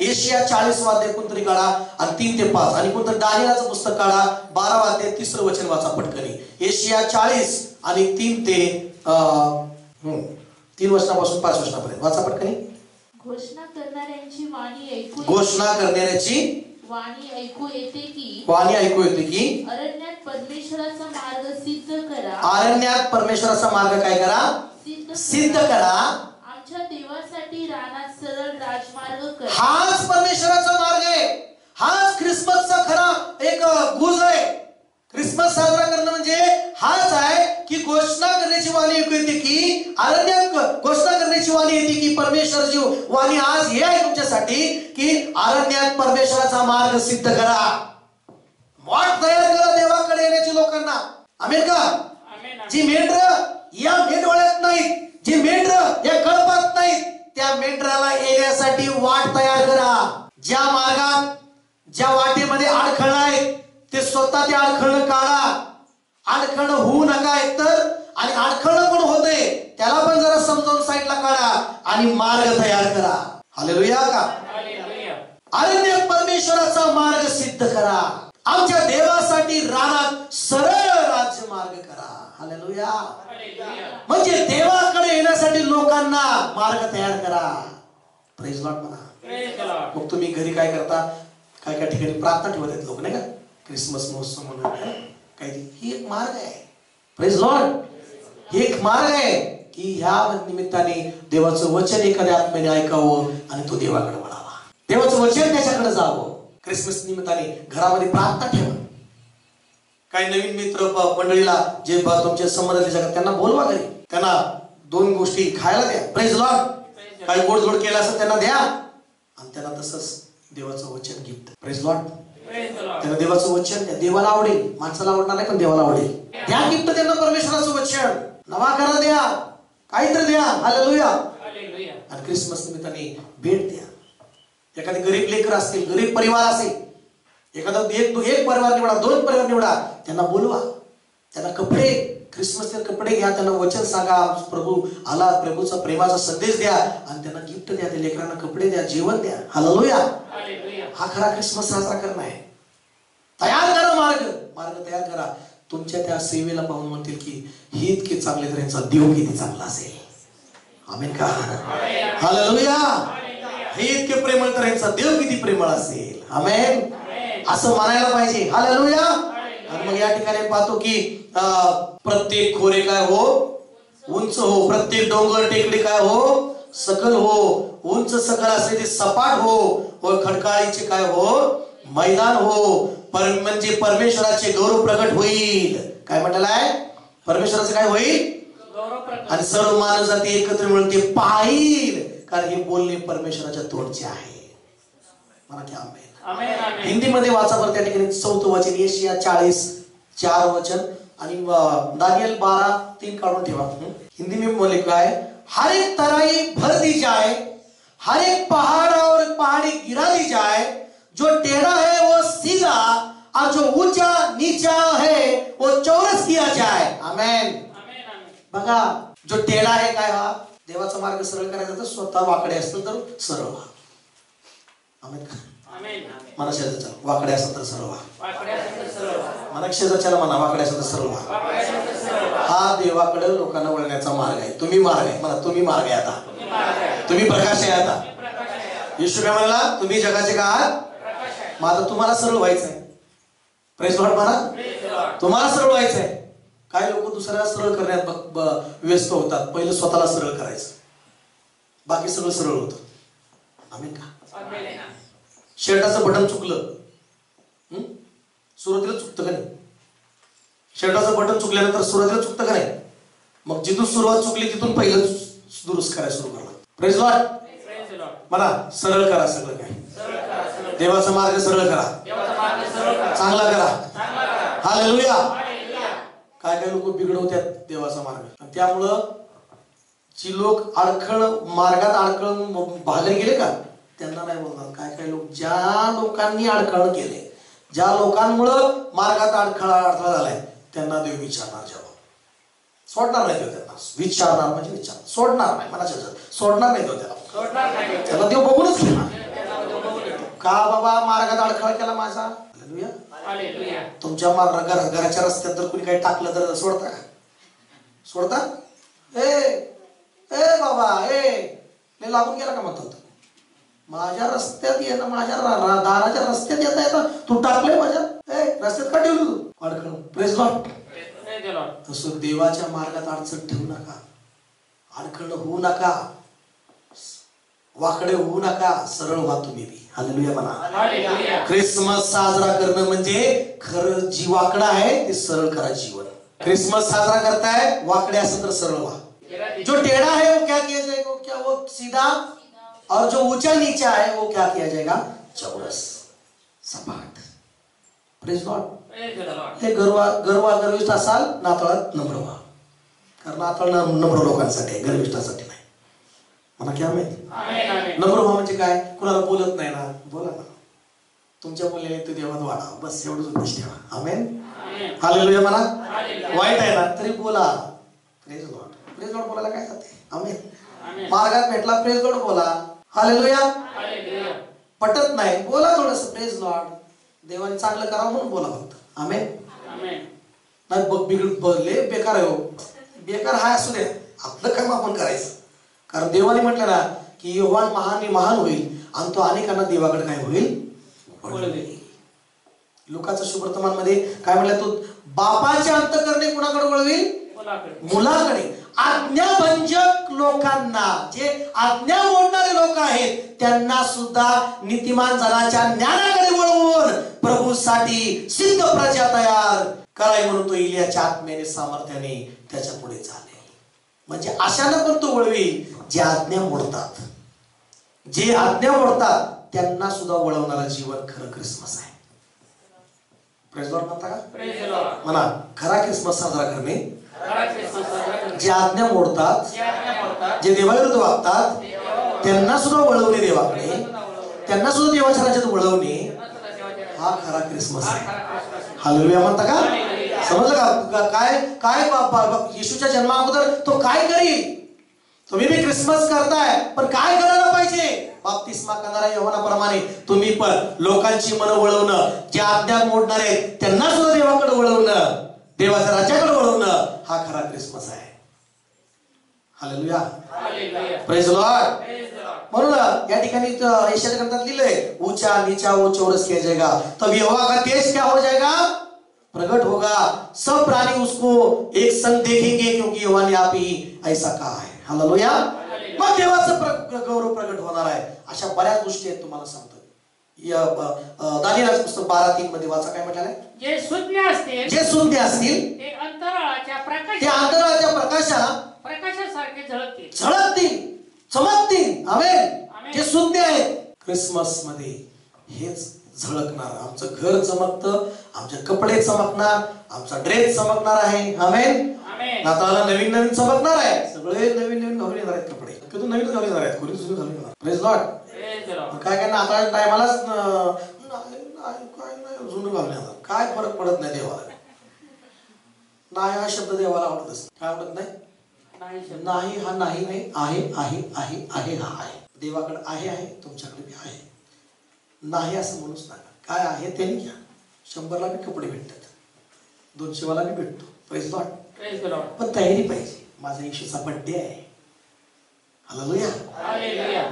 एशिया 40 वाद्य कोणतरी काढा आणि 3 ते 5, आणि कोणतं दानियेलाचं पुस्तक काढा 12 वाद्य 3रं वचन वाचा पटकनी. एशिया 40 आणि 3 ते 3 वचनापासून 5 वचनापर्यंत वाचा पटकनी. घोषणा करणाऱ्याची वाणी ऐकू येते की अरण्यात परमेश्वराचा मार्ग सिद्ध करा. अरण्यात परमेश्वराचा मार्ग काय करा? सिद्ध करा. आमच्या देवासाठी रानात सरळ राजमार्ग करा. हाच परमेश्वराचा मार्ग आहे. हाच ख्रिसमसचा खरा एक गुज आहे. ख्रिसमस साजरा करणं म्हणजे हाच आहे की घोषणा करण्याची वाणी येते की अरण्यात घोषणा करण्याची वाणी येते की परमेश्वराची वाणी आज हे आहे तुमच्यासाठी की अरण्यात परमेश्वराचा मार्ग सिद्ध करा. वाट तयार करा देवाकडे येण्याची लोकांना. आमेन का? जी मेंढरं या मेंढवळ्यात नाहीत, जी मेंढरं या कळपात नाहीत, त्या मेंढराला येण्यासाठी वाट तयार करा. ज्या मार्गात ज्या वाटेमध्ये अडखळ आहे ते स्वतः ते अडखळणं काढा. अडखळणं होऊ नका एकतर, आणि अडखळणं पण होते त्याला पण जरा समजावून साईडला काढा आणि मार्ग तयार करा. हालेलुया का? अरण्यात परमेश्वराचा मार्ग सिद्ध करा. आमच्या देवासाठी रानात सरळ राज्य मार्ग करा. हालेलुया. म्हणजे देवाकडे येण्यासाठी लोकांना मार्ग तयार करा. प्रेज लॉर्ड म्हणा. मग तुम्ही घरी काय करता? काय काय ठिकाणी प्रार्थना ठेवत आहेत लोक, नाही का? क्रिसमस महोत्सव म्हणून काही ही एक मार्ग आहे. Praise Lord. ही एक मार्ग आहे की ह्या निमित्ताने देवाचं वचन एखाद्या आत्म्याने ऐकावं आणि तो देवाकडे वळावा. देवाचं वचन त्याच्याकडे जावं. क्रिसमस निमित्ताने घरामध्ये प्रार्थना ठेवा. काही नवीन मित्र मंडळीला जे तुमच्या संबंधातले जगात त्यांना बोलवा घरी, त्यांना 2 गोष्टी खायला द्या. Praise Lord. काही गोडधोड केलं असं त्यांना द्या आणि त्यांना तसंच देवाचं वचन गिफ्ट. Praise Lord. त्यांना देवाचं वचन द्या. देवाला आवडेल, माणसाला आवडणार नाही पण देवाला आवडेल. द्या गिफ्ट त्यांना परमेश्वराचं वचन. नवा करा द्या, काहीतरी द्या. हालेलुया. आणि ख्रिसमस निमित्ताने भेट द्या. एखादी गरीब लेकर असतील, गरीब परिवार असेल, एखादा एक परिवार निवडा, 2 परिवार निवडा, त्यांना बोलवा, त्यांना कपडे, ख्रिसमसचे कपडे घ्या, त्यांना वचन सांगा, प्रभू आला, प्रभूचा प्रेमाचा संदेश द्या आणि त्यांना गिफ्ट द्या. त्या लेकरांना कपडे द्या, जेवण द्या. हालेलुया. हा खरा ख्रिसमस साजरा करणं आहे. तयार करा मार्ग तयार करा. तुमच्या त्या सेवेला पाहून म्हणतील की हे इतके चांगले तर यांचा देव किती चांगला असेल. आमेन का? हालेलुया. हे इतके प्रेमळ तर यांचा देव किती प्रेमळ असेल. आमेन. असं म्हणायला पाहिजे. हालेलुया. आणि मग या ठिकाणी पाहतो की प्रत्येक खोरे काय हो, उंच हो. प्रत्येक डोंगर टेकडी काय हो, सकल हो. उंच सकल असले ते सपाट हो. खडकाळीचे काय हो, मैदान हो. म्हणजे परमेश्वराचे गौरव प्रकट होईल. काय म्हटलेलं आहे? परमेश्वराचं काय होईल? आणि सर्व मानव जाती एकत्र मिळून ते पाहिल. कारण हे बोलणे परमेश्वराच्या तोंडचे आहे. मला की आमेन. हिंदीमध्ये वाचा बरं त्या ठिकाणी 4थं वचन, येशिया 40:4 वचन आणि दानियल 12:3 काढून ठेवा. हिंदी में बोले काय? हर एक तराई भर दी जाए, हर एक पहाड़ और पहाड़ी गिरा दी जाए, जो टेढ़ा है वो सीधा और जो ऊंचा नीचा है वो चौरस किया जाए. आमेन. बघा, जो टेढ़ा आहे काय? हा देवाचा मार्ग सरळ करायचा तर स्वतः वाकडे असतील तर सरळ व्हा. आमेन. मला शेजारच्या वाकडे असेल तर सरळ व्हा. मला शेजारच्याला म्हणा वाकडे असेल तर सरळ व्हा. हा देवाकडे लोकांना वळण्याचा मार्ग आहे. तुम्ही मार्ग आहे. मला तुम्ही मार्ग आहे. आता तुम्ही प्रकाश आहे. आता येशू काय म्हणाला? तुम्ही जगाचे का आहात. माझं तुम्हाला सरळ व्हायचं आहे. Praise Lord. म्हणा तुम्हाला सरळ व्हायचं आहे. काही लोक दुसऱ्याला सरळ करण्यात व्यस्त होतात. पहिलं स्वतःला सरळ करायचं, बाकी सगळं सरळ होतं. आमेन का? शर्टाचं बटन चुकलं, सुरुवातीला चुकतं का नाही? शर्टाचं बटन चुकल्यानंतर सुरुवातीला चुकतं का नाही? मग जिथून सुरुवात चुकली तिथून पहिलं दुरुस्त करायला सुरू करा. Praise Lord. म्हणा सरळ करा. सगळं काय देवाचा मार्ग सरळ करा, चांगला करा. हालेलुया. काय काय लोक बिघडवतात देवाचा मार्ग. त्यामुळं जी लोक अडखळ मार्गात अडखळ भागात गेले का त्यांना नाही बोलतात. काय काय लोक, ज्या लोकांनी अडखळ केले, ज्या लोकांमुळं मार्गात अडथळा झालाय, त्यांना देव विचारणार. जवाब सोडणार नाही देव त्यांना. विचारणार म्हणजे विचार, सोडणार नाही. मला सोडणार नाही देव त्याला. त्याला देव बघूनच घेणार. का बाबा मार्गात अडखळा केला माझा? हालेलुया. तुमच्या घराच्या रस्त्यात जर कुणी काही टाकलं तर सोडता का? सोडता? ए बाबा ए लागून गेला का म्हणतात? माझ्या रस्त्यात येणं, माझ्या दाराच्या रस्त्यात येता येता तू टाकले माझ्या रस्त्यात का ठेवलं तू? अडखळ. Praise Lord. तसं देवाच्या मार्गात अडचण ठेवू नका, अडखळ होऊ नका, वाकडे होऊ नका. सरळ व्हा तुम्ही बी. हालेलुया म्हणा. ख्रिसमस साजरा करणं म्हणजे खरं जी वाकडा आहे ते सरळ करा जीवन. ख्रिसमस साजरा करताय, वाकडे असेल तर सरळ व्हा. जो टेढ़ा है वो क्या किया जाएगा? क्या वो सीधा, और जो ऊंचा नीचा है वो क्या किया जाएगा? चौरस, सपाट. Praise Lord. हे गर्विष्ठ असाल, नाताळात नम्र व्हा. कारण नाताळ नम्र लोकांसाठी आहे, गर्विष्ठासाठी नाही. मला क्या माहिती? नम्र व्हा म्हणजे काय? कुणाला बोलत नाही ना, बोला ना. तुमच्या बोलण्याने ते देवात वाढा, बस एवढंच उद्देश ठेवा. आमेन. हालेलुया म्हणा. वाईट आहे ना तरी बोला. Praise Lord. प्रेज लॉर्ड बोलायला काय जाते? आमेन. मार्गात भेटला प्रेज लॉर्ड बोला. हालेलुया. पटत नाही बोला थोडस प्रेज लॉर्ड. देवाने चांगलं करावं म्हणून बोला फक्त. आमेन. नाही बघ बिघडले बेकार आहे हो. बेकार हाय असू दे, आपलं काम आपण करायचं. कारण देवाने म्हटलं ना की योहान महान होईल आणि तो अनेकांना देवाकडे काय होईल? लुकाच्या शुभवर्तमान मध्ये काय म्हटलं? तो बापाचे अंतःकरणे कुणाकडे वळवेल? मुलाकडे. आज्ञाभंजक लोकांना, जे आज्ञा मोडणारे लोक आहेत, त्यांना सुद्धा नीतिमान जनाच्या ज्ञानाकडे वळवून प्रभूसाठी सिद्ध प्रजा तयार कराय म्हणून तो इलियाच्या आत्म्याने सामर्थ्याने त्याच्या पुढे चालेल. म्हणजे अशानं पण तो वळवी जे आज्ञा मोडतात, जे आज्ञा मोडतात त्यांना सुद्धा वळवणारं जीवन खरं ख्रिसमस आहे. प्रेज लॉर्ड म्हणता का? म्हणा, खरा ख्रिसमस साजरा करणे जे आज्ञा मोडतात, जे देवाविरुद्ध वागतात त्यांना सुद्धा वळवणे देवाकडे, त्यांना सुद्धा देवाच्या राज्यात वळवणे, हा खरा ख्रिसमस आहे. हालेलुया म्हणता का? समजलं का? काय काय येशूच्या जन्मा अगोदर तो काय करील? तुम्ही बी ख्रिसमस करताय, पण काय करायला पाहिजे? बाप्तिस्मा करणाऱ्या योहानाप्रमाणे तुम्ही पण लोकांची मन वळवणं, जे आज्ञा मोडणार आहेत त्यांना सुद्धा देवाकडे वळवणं, देवाच्या राज्याकडे वळवणं, हा खरा ख्रिसमस आहे. Hallelujah, praise Lord. म्हणून या ठिकाणी यशाच्या ग्रंथात लिहिलंय, ऊंचा नीचा वो चौरस किया जाएगा, तब यहोवा का तेज क्या हो जाएगा? प्रकट होगा, सब प्राणी उसको एक संग देखेंगे, क्योंकि यहोवा ने आप ही ऐसा कहा है. हालेलुया. मग देवाचं गौरव प्रकट होणार आहे. अशा बऱ्याच गोष्टी आहेत, तुम्हाला सांगतो. दानिएलचं पुस्तक 12:3 मध्ये वाचा, काय म्हटलं आहे? जे शून्य असतील, जे शून्य असतील ते अंतराळाच्या प्रकाशासारखे झळकतील, चमकतील. आमेन. जे शून्य आहेत, ख्रिसमस मध्ये हेच झळकणार. आमचं घर चमकतं, आमचे कपडे चमकणार, आमचा ड्रेस चमकणार आहे. आमेन. नाताळाला नवीन नवीन चमकणार आहे, सगळे नवीन नवीन घालून येणार आहेत कपडे. कधी नवीन घालून येणार आहेत, कोणी जुने घालून येणार. Praise Lord. काय काय नाताळच्या टायमालाच काय नाही जुनं घालून येणार. काय फरक पडत नाही देवाला. नाही हा शब्द देवाला आवडतच काय आवडत नाही. नाही हा नाही नाही, आहे आहे आहे आहे हा आहे. देवाकडे आहे, तुमच्याकडे बी आहे. नाही असं म्हणूच नका. काय आहे त्याने घ्या. 100ला बी कपडे भेटतात, 200वाला बी भेटतो. Praise Lord. पण तयारी पाहिजे. माझा येशूचा बर्थडे आहे. हालेलुया.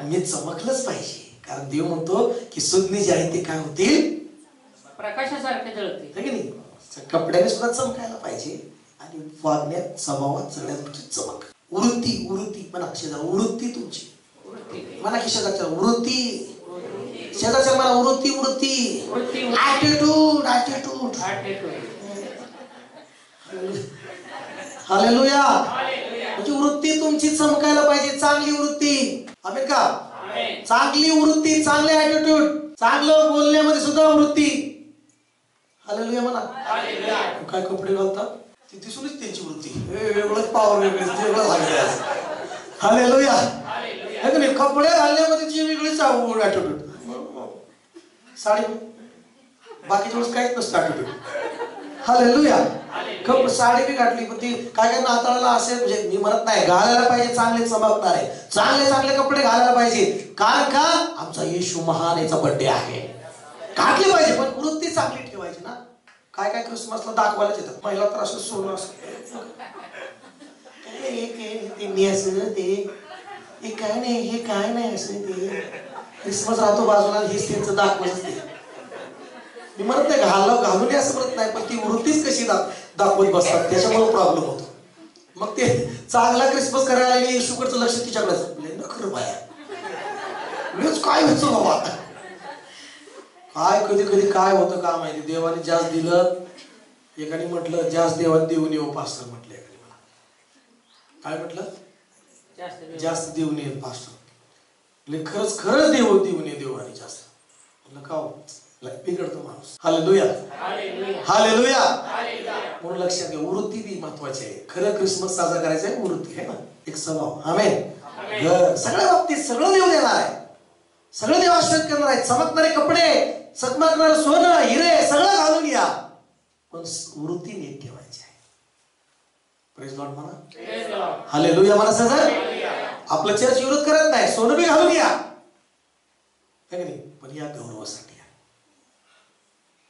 मी चमकलंच पाहिजे, कारण देव म्हणतो की सुज्ञ जे आहे ते काय होतील? प्रकाशासारखे जळतील. की नाही? कपड्याने सुद्धा चमकायला पाहिजे, आणि वागण्यात, स्वभावात, सगळ्यात गोष्टी चमक. वृत्ती पण अक्षर वृत्ती तुमची म्हणा की शेजारच्या वृत्ती, शेजारच्या मला वृत्ती, ॲटिट्यूड. हालेलुया. म्हणजे वृत्ती तुमची चमकायला पाहिजे, चांगली वृत्ती. आमेन का? चांगली वृत्ती, चांगले ॲटिट्यूड, चांगलं बोलण्यामध्ये सुद्धा वृत्ती. हालेलुया म्हणा. काय कपडे घालतात ती दिसूनच त्यांची वृत्ती वेगळंच, पावर वेगळं लागले. हालेलुया. कपडे घालण्यामध्ये जी वेगळीच ॲटिट्यूड. साडी बाकीच्या वेळेस काहीच नसतं ॲटिट्यूड. हालेलुया. साडी बी घातली, पण ती काय नाताळाला असे, म्हणजे मी म्हणत नाही घालायला पाहिजे, चांगले चमकणारे चांगले कपडे घालायला पाहिजे. कारण का? आमचा येशू महान, याचा बर्थडे आहे. घातले पाहिजे, पण वृत्ती चांगली ठेवायची ना. काय काय ख्रिसमसला दाखवायलाच येतात. महिला तर असं सोनं असं ते काय नाही, हे काय नाही असं ते ख्रिसमस राहतो बाजूला, हेच त्यांचं दाखवत. मी म्हणत नाही घालून असं म्हणत नाही, पण ती वृत्तीच कशी दाखवत बसतात, त्याच्यामुळे प्रॉब्लेम होतो. मग ते चांगला ख्रिसमस करायला येशूकडचं लक्ष तिच्याकडे खरं बाया काय व्हायचं बाबा. काय कधी काय होतं का माहिती. देवाने जास्त दिलं. एकाने म्हटलं जास्त देवाने देऊन येऊ पास्टर म्हटलं. एकाने मला काय म्हटलं? जास्त देऊन ये पास्टर. खरंच देऊन ये देवाने जास्त. म्हटलं का बिघडतो माणूस. हालेलुया. म्हणून लक्षात घ्या, वृत्ती बी महत्वाची आहे. खरं ख्रिसमस साजरा करायचा आहे वृत्ती आहे ना, एक स्वभाव. आमेन. सगळ्या बाबतीत सगळं देव देणार आहे, सगळं देव आशीर्वाद करणार आहे. चमकणारे कपडे, चमकणारं सोनं, हिरे सगळं घालून या, पण वृत्ती नीट ठेवायची आहे. प्रेज लॉर्ड म्हणा. हालेलुया म्हणा. सगळं आपलं चर्च विरोध करत नाही, सोनं बी घालून या, पण या गौरवासाठी.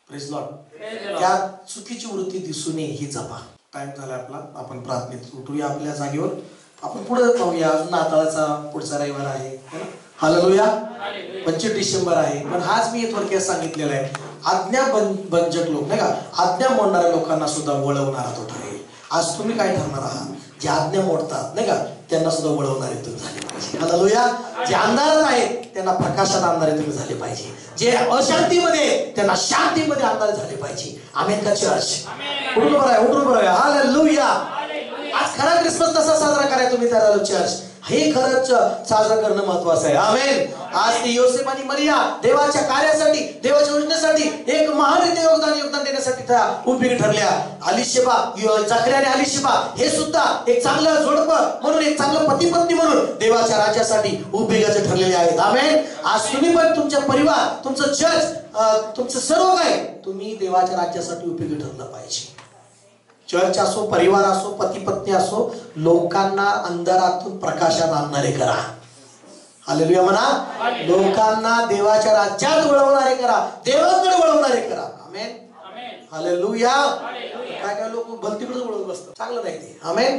Praise Lord. त्या चुकीची वृत्ती दिसू नये ही जपा. टाइम झाला आपला, आपण प्रार्थनेत उठूया आपल्या जागेवर. आपण पुढे पाहूया. अजून नाताळाचा पुढचा रविवार आहे. हालेलुया. 25 डिसेंबर आहे. पण हाच मी थोडक्यात सांगितलेला आहे. आज्ञाभंजक लोक नाही का, आज्ञा मोडणाऱ्या लोकांना सुद्धा वळवणारा तो ठरेल. आज तुम्ही काय ठरणार आहात? जे आज्ञा मोडतात नाही का, त्यांना सुद्धा वळवणारे तुम्ही झाले पाहिजे. हालेलुया. जे अंधारात आहेत त्यांना प्रकाशात आणणारे तुम्ही झाले पाहिजे. जे अशांतीमध्ये त्यांना शांतीमध्ये आणणारे झाले पाहिजे. आमेन का चर्च? उठून बरं आहे, उठून बरं आहे. हालेलुया. आज खरा क्रिसमस कसा साजरा करायचा तुम्ही त्या चर्च, हे खरंच साजरा करणं महत्वाचं आहे. आमेन. आज ती योसेफ आणि मरिया देवाच्या कार्यासाठी, देवाच्या योजनेसाठी एक महान योगदान देण्यासाठी त्या उपयोगी ठरल्या. अलिशेबा, जकरिया आणि अलिशेबा हे सुद्धा एक चांगलं जोडपं म्हणून, एक चांगलं पती पत्नी म्हणून देवाच्या राज्यासाठी उपयोगाचे ठरलेले आहेत. आमेन. आज तुम्ही पण तुमच्या परिवार, तुमचं चर्च, तुमचं सर्व काय तुम्ही देवाच्या राज्यासाठी उपयोगी ठरलं पाहिजे. चर्च असो, परिवार असो, पती पत्नी असो, लोकांना अंधारातून प्रकाशात आणणारे करा. हालेलुया म्हणा. लोकांना देवाच्या राज्यात वळवणारे करा, देवाकडे वळवणारे करा. आमेन. हालेलुया. काय काय लोक भलतीकडे वळवत बसतात, चांगलं नाही ते. आमेन.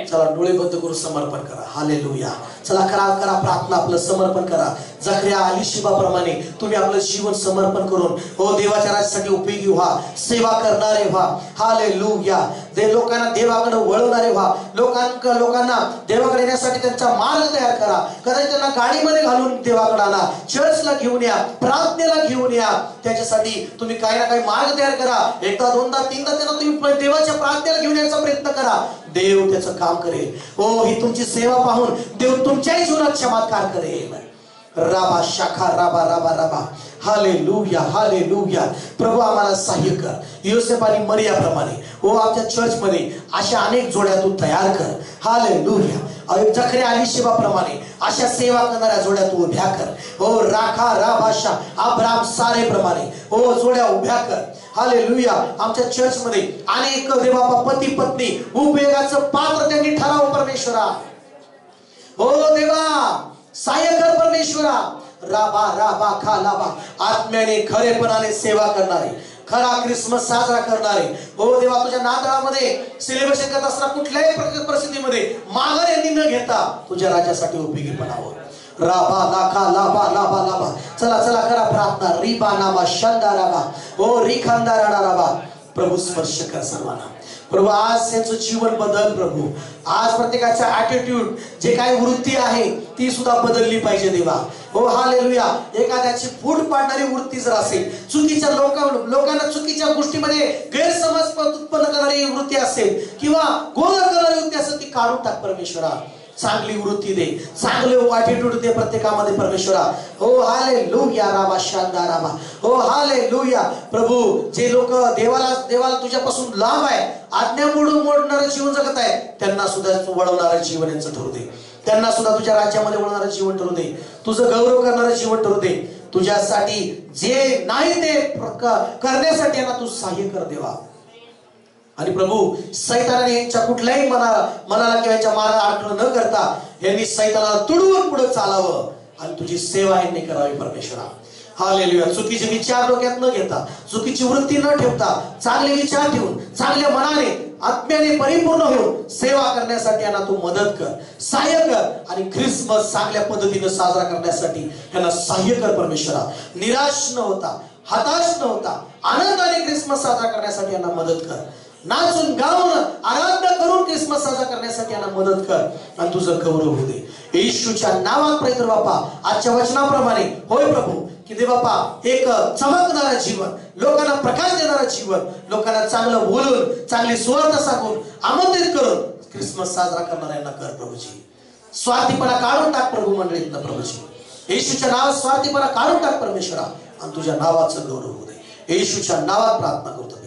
चला डोळे बंद करून समर्पण करा. हालेलुया. चला करा करा प्रार्थना, आपलं समर्पण करा. जकरिया अलिशेबा प्रमाणे तुम्ही आपलं जीवन समर्पण करून हो देवाच्या राज्यासाठी उपयोगी व्हा, सेवा करणारे व्हा. हालेलुया. लोकांना देवाकडे वळवणारे व्हा. लोकांना देवाकडे येण्यासाठी त्यांचा मार्ग तयार करा. कदाचित त्यांना गाडीमध्ये घालून देवाकडे आणा, चर्चला घेऊन या, प्रार्थनेला घेऊन या. त्याच्यासाठी तुम्ही काही ना काही मार्ग तयार करा. एकदा, दोनदा, तीनदा त्यांना तुम्ही देवाच्या प्रार्थनेला घेऊन यायचा प्रयत्न करा. देव त्याचं काम करेल. हो, ही तुमची सेवा पाहून देव तुमच्याही जीवनात चमत्कार करेल. राबा शाखा राबा राबा राबा. हालेलुया. हालेलुया. प्रभू आम्हाला सहाय्य कर. योसेफ आणि मरिया प्रमाणे हो आमच्या चर्च मध्ये अशा अनेक जोड्या तू तयार कर. हालेलुया. जकरिया अलिशेबा प्रमाणे अशा सेवा करणाऱ्या जोड्या तू उभ्या कर. हो राखा राबाशा अब्राम सारे प्रमाणे हो जोड्या उभ्या कर. हालेलुया. आमच्या चर्च मध्ये अनेक देवबापा पती पत्नी उपयोगाचं पात्र त्यांनी ठराव परमेश्वरा. हो देवा सहाय्य कर परमेश्वरा. राबा राबा खालाबा. आत्म्याने खरेपणाने सेवा करणारे, खरा क्रिसमस साजरा करणारे हो देवा, तुझ्या नाताळामध्ये सेलिब्रेशन करत असताना कुठल्याही परिस्थितीमध्ये माघार यांनी न घेता तुझ्या राज्यासाठी उपयोगी पडावं. राबा लाखा लाबा लाबा लाबा. चला चला करा प्रार्थना. रिबा नाबा शंदा राबा हो रिखांदा राडा राबा. प्रभू स्पर्श कर सर्वांना. प्रभू आज त्यांचं जीवन बदल. प्रभू आज प्रत्येकाचा ऍटिट्यूड, जे काही वृत्ती आहे ती सुद्धा बदलली पाहिजे देवा. हो हालेलुया. एखाद्याची फूट पाडणारी वृत्ती जर असेल, चुकीच्या लोकांना चुकीच्या गोष्टीमध्ये गैरसमज उत्पन्न करणारी वृत्ती असेल किंवा गोंधळ करणारी वृत्ती असेल, ती काढून टाक परमेश्वरा. चांगली वृत्ती दे, चांगले ऍटिट्यूड दे प्रत्येकामध्ये परमेश्वरा. हो हालेलुया. राबा शांदा राबा. हो हालेलुया. प्रभू जे लोक देवाला तुझ्यापासून लांब आहे, आज्ञा मोडणारं जीवन जगत आहे, त्यांना सुद्धा वळवणारं जीवन यांचं ठरू दे. त्यांना सुद्धा तुझ्या राज्यामध्ये वळणारं जीवन ठरू दे. तुझं गौरव करणारं जीवन ठरू दे. तुझ्यासाठी जे नाही ते करण्यासाठी यांना तू सहाय्य कर देवा. आणि प्रभू सैतानाने यांच्या कुठल्याही मनाला किंवा यांच्या माराला अडथळा न करता यांनी सैतानाला तुडवून पुढे चालावं आणि तुझी सेवा यांनी करावी परमेश्वरा. हालेलुया. चुकीचे विचार डोक्यात न घेता, चुकीची वृत्ती न ठेवता, चांगले विचार ठेवून चांगल्या मनाने आत्म्याने परिपूर्ण होऊन सेवा करण्यासाठी यांना तू मदत कर, सहाय्य कर. आणि ख्रिसमस चांगल्या पद्धतीने साजरा करण्यासाठी यांना सहाय्य कर परमेश्वरा. निराश न होता, हताश न होता, आनंदाने ख्रिसमस साजरा करण्यासाठी यांना मदत कर. नाचून गाऊन आराधना करून ख्रिसमस साजरा करण्यासाठी यांना मदत कर आणि तुझं गौरव होऊ दे. येशूच्या नावात प्रयत्न बापा. आजच्या वचनाप्रमाणे होय प्रभू की दे बापा एक चमकणारं जीवन, लोकांना प्रकाश देणारं जीवन, लोकांना चांगलं बोलून, चांगली सुवार्ता सांगून, आमंत्रित करून ख्रिसमस साजरा करणाऱ्यांना कर प्रभूजी. स्वार्थीपणा काढून टाक प्रभू मंडळीतनं प्रभूजी. येशूच्या नावात स्वार्थीपणा काढून टाक परमेश्वरा आणि तुझ्या नावाचं गौरव होऊ दे. येशूच्या नावात प्रार्थना करतो.